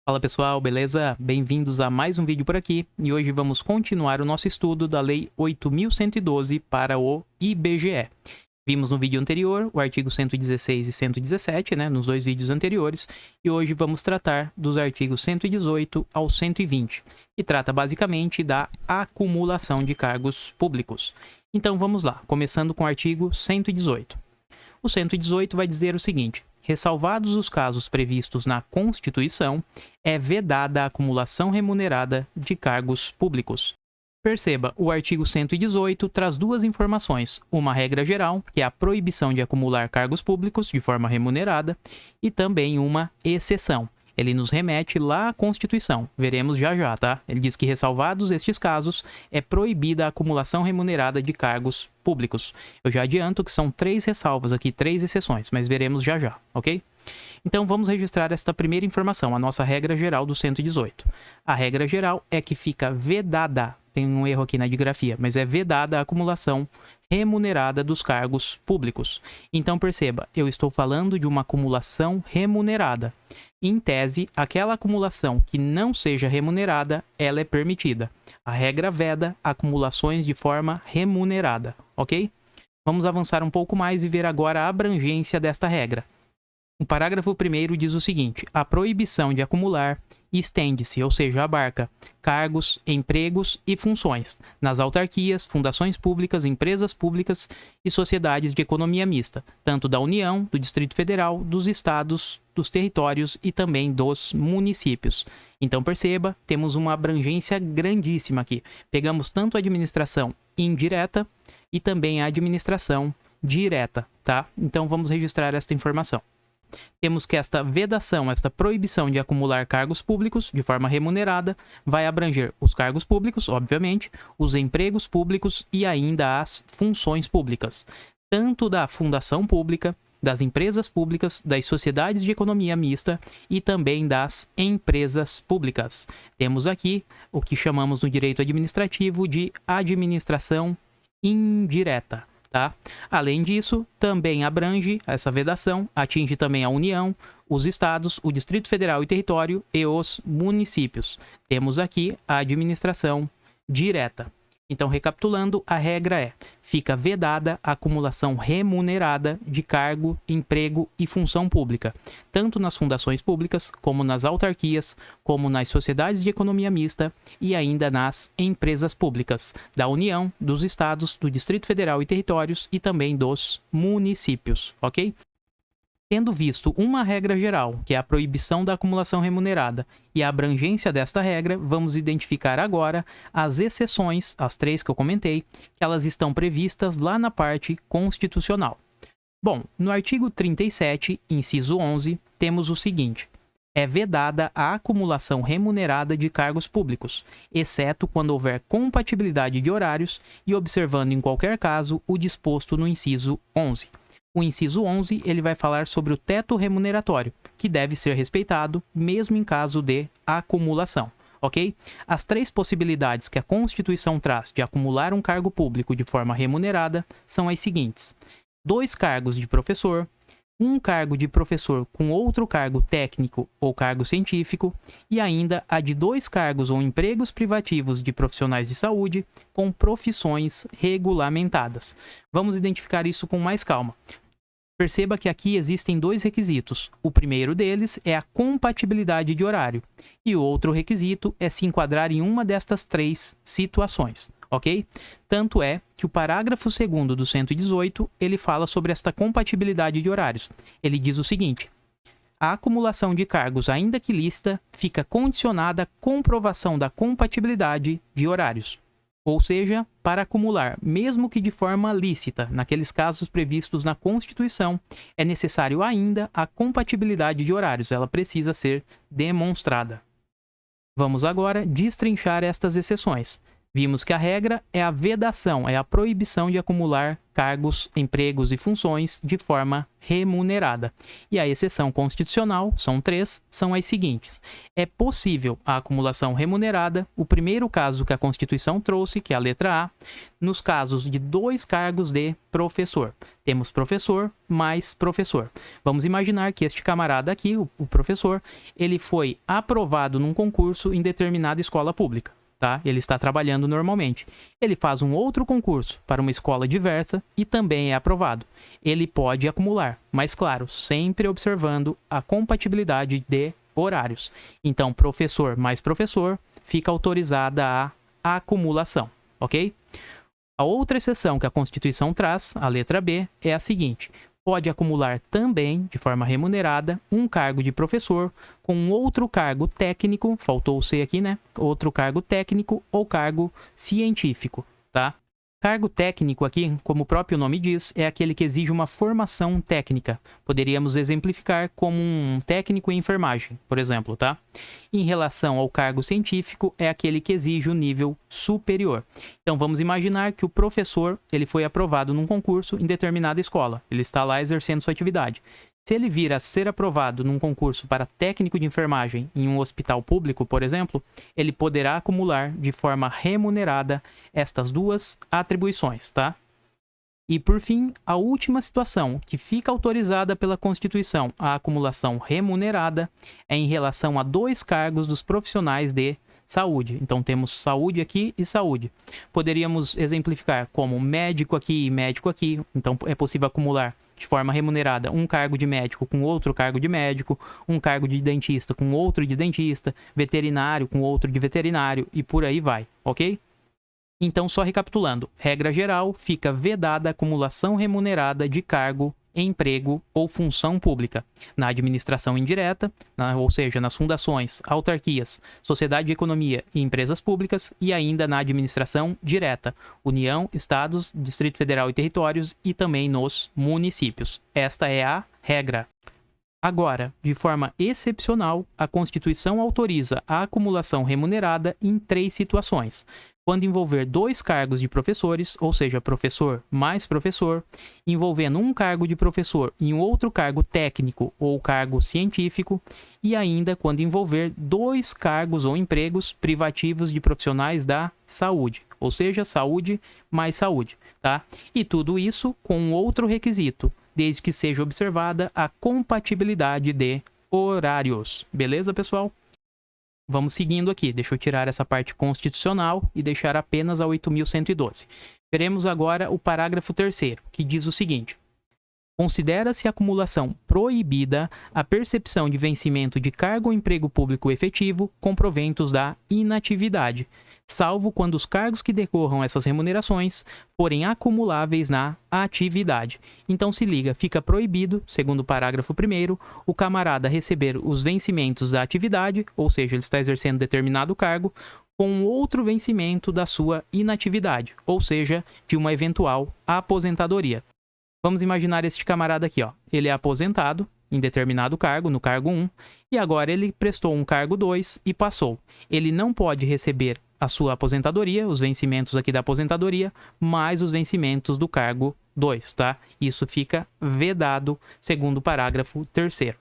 Fala pessoal, beleza? Bem-vindos a mais um vídeo por aqui e hoje vamos continuar o nosso estudo da Lei 8.112 para o IBGE. Vimos no vídeo anterior o artigo 116 e 117, nos dois vídeos anteriores, e hoje vamos tratar dos artigos 118 ao 120, que trata basicamente da acumulação de cargos públicos. Então vamos lá, começando com o artigo 118. O 118 vai dizer o seguinte: ressalvados os casos previstos na Constituição, é vedada a acumulação remunerada de cargos públicos. Perceba, o artigo 118 traz duas informações, uma regra geral, que é a proibição de acumular cargos públicos de forma remunerada, e também uma exceção. Ele nos remete lá à Constituição, veremos já já, tá? Ele diz que, ressalvados estes casos, é proibida a acumulação remunerada de cargos públicos. Eu já adianto que são 3 ressalvas aqui, 3 exceções, mas veremos já já, ok? Então vamos registrar esta primeira informação, a nossa regra geral do 118. A regra geral é que fica vedada, tem um erro aqui na digrafia, mas é vedada a acumulação remunerada dos cargos públicos. Então perceba, eu estou falando de uma acumulação remunerada. Em tese, aquela acumulação que não seja remunerada, ela é permitida. A regra veda acumulações de forma remunerada, ok? Vamos avançar um pouco mais e ver agora a abrangência desta regra. O parágrafo 1º diz o seguinte: a proibição de acumular estende-se, ou seja, abarca cargos, empregos e funções nas autarquias, fundações públicas, empresas públicas e sociedades de economia mista, tanto da União, do Distrito Federal, dos estados, dos territórios e também dos municípios. Então perceba, temos uma abrangência grandíssima aqui. Pegamos tanto a administração indireta e também a administração direta, tá? Então vamos registrar esta informação. Temos que esta vedação, esta proibição de acumular cargos públicos de forma remunerada vai abranger os cargos públicos, obviamente, os empregos públicos e ainda as funções públicas, tanto da fundação pública, das empresas públicas, das sociedades de economia mista e também das empresas públicas. Temos aqui o que chamamos no direito administrativo de administração indireta. Tá? Além disso, também abrange essa vedação, atinge também a União, os estados, o Distrito Federal e Território e os municípios. Temos aqui a administração direta. Então, recapitulando, a regra é: fica vedada a acumulação remunerada de cargo, emprego e função pública, tanto nas fundações públicas, como nas autarquias, como nas sociedades de economia mista e ainda nas empresas públicas da União, dos estados, do Distrito Federal e Territórios e também dos municípios, ok? Tendo visto uma regra geral, que é a proibição da acumulação remunerada, e a abrangência desta regra, vamos identificar agora as exceções, as 3 que eu comentei, que elas estão previstas lá na parte constitucional. Bom, no artigo 37, inciso 11, temos o seguinte: é vedada a acumulação remunerada de cargos públicos, exceto quando houver compatibilidade de horários e observando em qualquer caso o disposto no inciso 11. O inciso 11 ele vai falar sobre o teto remuneratório, que deve ser respeitado mesmo em caso de acumulação, ok? As 3 possibilidades que a Constituição traz de acumular um cargo público de forma remunerada são as seguintes: 2 cargos de professor, 1 cargo de professor com outro cargo técnico ou cargo científico, e ainda a de 2 cargos ou empregos privativos de profissionais de saúde com profissões regulamentadas. Vamos identificar isso com mais calma. Perceba que aqui existem 2 requisitos. O primeiro deles é a compatibilidade de horário, e o outro requisito é se enquadrar em uma destas 3 situações, ok? Tanto é que o parágrafo 2º do 118, ele fala sobre esta compatibilidade de horários. Ele diz o seguinte: a acumulação de cargos, ainda que lícita, fica condicionada à comprovação da compatibilidade de horários. Ou seja, para acumular, mesmo que de forma lícita, naqueles casos previstos na Constituição, é necessário ainda a compatibilidade de horários, ela precisa ser demonstrada. Vamos agora destrinchar estas exceções. Vimos que a regra é a vedação, é a proibição de acumular cargos, empregos e funções de forma remunerada. E a exceção constitucional, são 3, são as seguintes. É possível a acumulação remunerada, o primeiro caso que a Constituição trouxe, que é a letra A, nos casos de 2 cargos de professor. Temos professor mais professor. Vamos imaginar que este camarada aqui, o professor, ele foi aprovado num concurso em determinada escola pública. Tá? Ele está trabalhando normalmente. Ele faz um outro concurso para uma escola diversa e também é aprovado. Ele pode acumular, mas claro, sempre observando a compatibilidade de horários. Então, professor mais professor, fica autorizada a acumulação, ok? A outra exceção que a Constituição traz, a letra B, é a seguinte: pode acumular também, de forma remunerada, um cargo de professor com um outro cargo técnico, faltou o C aqui, né? Outro cargo técnico ou cargo científico, tá? Cargo técnico aqui, como o próprio nome diz, é aquele que exige uma formação técnica. Poderíamos exemplificar como um técnico em enfermagem, por exemplo, tá? Em relação ao cargo científico, é aquele que exige o nível superior. Então, vamos imaginar que o professor ele foi aprovado num concurso em determinada escola. Ele está lá exercendo sua atividade. Se ele vir a ser aprovado num concurso para técnico de enfermagem em um hospital público, por exemplo, ele poderá acumular de forma remunerada estas 2 atribuições, tá? E, por fim, a última situação que fica autorizada pela Constituição a acumulação remunerada é em relação a 2 cargos dos profissionais de saúde. Então, temos saúde aqui e saúde. Poderíamos exemplificar como médico aqui e médico aqui. Então, é possível acumular de forma remunerada um cargo de médico com outro cargo de médico, um cargo de dentista com outro de dentista, veterinário com outro de veterinário e por aí vai, ok? Então, só recapitulando, regra geral, fica vedada a acumulação remunerada de cargo, emprego ou função pública na administração indireta, ou seja, nas fundações, autarquias, sociedade de economia e empresas públicas, e ainda na administração direta, União, Estados, Distrito Federal e Territórios, e também nos municípios. Esta é a regra. Agora, de forma excepcional, a Constituição autoriza a acumulação remunerada em 3 situações: quando envolver 2 cargos de professores, ou seja, professor mais professor, envolvendo um cargo de professor e um outro cargo técnico ou cargo científico, e ainda quando envolver 2 cargos ou empregos privativos de profissionais da saúde, ou seja, saúde mais saúde, tá? E tudo isso com um outro requisito, desde que seja observada a compatibilidade de horários. Beleza, pessoal? Vamos seguindo aqui. Deixa eu tirar essa parte constitucional e deixar apenas a 8.112. Veremos agora o parágrafo 3º, que diz o seguinte: considera-se acumulação proibida a percepção de vencimento de cargo ou emprego público efetivo com proventos da inatividade, salvo quando os cargos que decorram essas remunerações forem acumuláveis na atividade. Então se liga, fica proibido, segundo o parágrafo 1º, o camarada receber os vencimentos da atividade, ou seja, ele está exercendo determinado cargo, com outro vencimento da sua inatividade, ou seja, de uma eventual aposentadoria. Vamos imaginar este camarada aqui, ó. Ele é aposentado em determinado cargo, no cargo 1, e agora ele prestou um cargo 2 e passou. Ele não pode receber a sua aposentadoria, os vencimentos aqui da aposentadoria, mais os vencimentos do cargo 2, tá? Isso fica vedado, segundo o parágrafo 3º.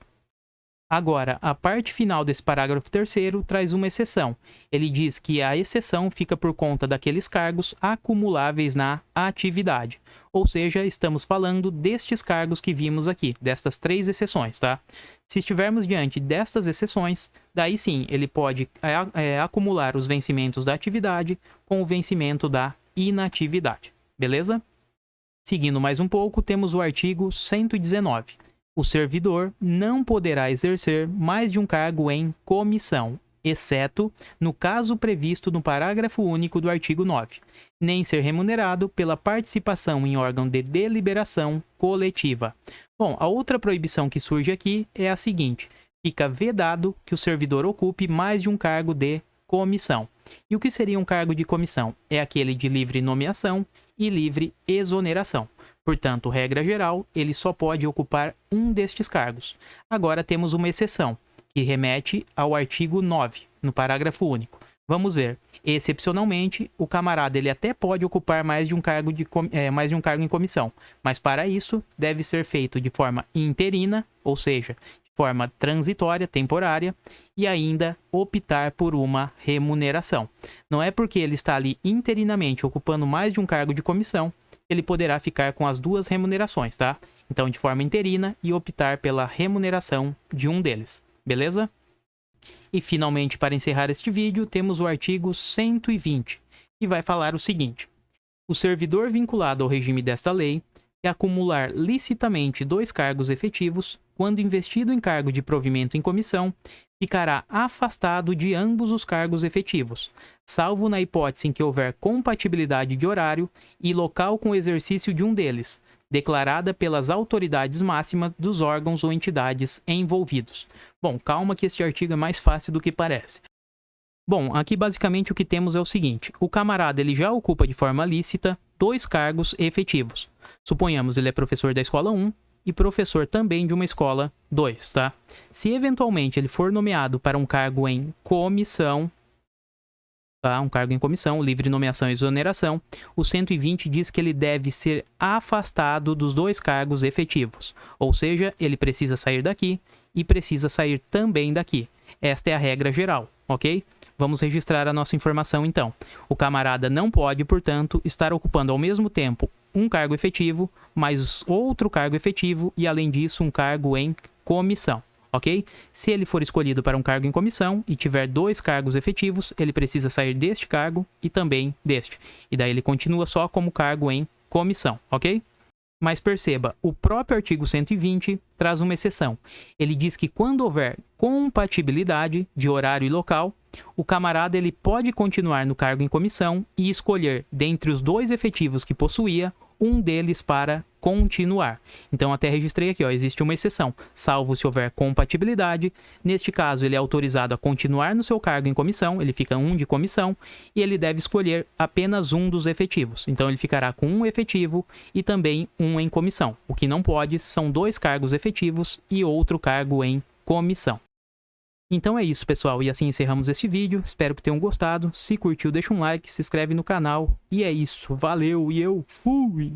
Agora, a parte final desse parágrafo 3º traz uma exceção. Ele diz que a exceção fica por conta daqueles cargos acumuláveis na atividade. Ou seja, estamos falando destes cargos que vimos aqui, destas 3 exceções, tá? Se estivermos diante destas exceções, daí sim, ele pode acumular os vencimentos da atividade com o vencimento da inatividade. Beleza? Seguindo mais um pouco, temos o artigo 119. O servidor não poderá exercer mais de um cargo em comissão, exceto no caso previsto no parágrafo único do artigo 9, nem ser remunerado pela participação em órgão de deliberação coletiva. Bom, a outra proibição que surge aqui é a seguinte: fica vedado que o servidor ocupe mais de um cargo de comissão. E o que seria um cargo de comissão? É aquele de livre nomeação e livre exoneração. Portanto, regra geral, ele só pode ocupar um destes cargos. Agora temos uma exceção, que remete ao artigo 9, no parágrafo único. Vamos ver. Excepcionalmente, o camarada ele até pode ocupar mais de um cargo em comissão, mas para isso deve ser feito de forma interina, ou seja, de forma transitória, temporária, e ainda optar por uma remuneração. Não é porque ele está ali interinamente ocupando mais de um cargo de comissão, ele poderá ficar com as duas remunerações, tá? Então, de forma interina e optar pela remuneração de um deles, beleza? E finalmente, para encerrar este vídeo, temos o artigo 120, que vai falar o seguinte: o servidor vinculado ao regime desta lei, que acumular licitamente 2 cargos efetivos, quando investido em cargo de provimento em comissão, ficará afastado de ambos os cargos efetivos, salvo na hipótese em que houver compatibilidade de horário e local com o exercício de um deles, declarada pelas autoridades máximas dos órgãos ou entidades envolvidos. Bom, calma que este artigo é mais fácil do que parece. Bom, aqui basicamente o que temos é o seguinte: o camarada ele já ocupa de forma lícita 2 cargos efetivos. Suponhamos ele é professor da escola 1 e professor também de uma escola 2, tá? Se eventualmente ele for nomeado para um cargo em comissão, tá? Um cargo em comissão, livre nomeação e exoneração, o 120 diz que ele deve ser afastado dos 2 cargos efetivos. Ou seja, ele precisa sair daqui e precisa sair também daqui. Esta é a regra geral, ok? Vamos registrar a nossa informação então. O camarada não pode, portanto, estar ocupando ao mesmo tempo um cargo efetivo, mais outro cargo efetivo e, além disso, um cargo em comissão, ok? Se ele for escolhido para um cargo em comissão e tiver 2 cargos efetivos, ele precisa sair deste cargo e também deste. E daí ele continua só como cargo em comissão, ok? Mas perceba, o próprio artigo 120 traz uma exceção. Ele diz que quando houver compatibilidade de horário e local, o camarada ele pode continuar no cargo em comissão e escolher, dentre os 2 efetivos que possuía, um deles para continuar. Então, até registrei aqui, ó, existe uma exceção, salvo se houver compatibilidade. Neste caso, ele é autorizado a continuar no seu cargo em comissão, ele fica um de comissão, e ele deve escolher apenas um dos efetivos. Então, ele ficará com um efetivo e também um em comissão. O que não pode são 2 cargos efetivos e outro cargo em comissão. Então é isso, pessoal, e assim encerramos este vídeo. Espero que tenham gostado. Se curtiu, deixa um like, se inscreve no canal. E é isso, valeu e eu fui!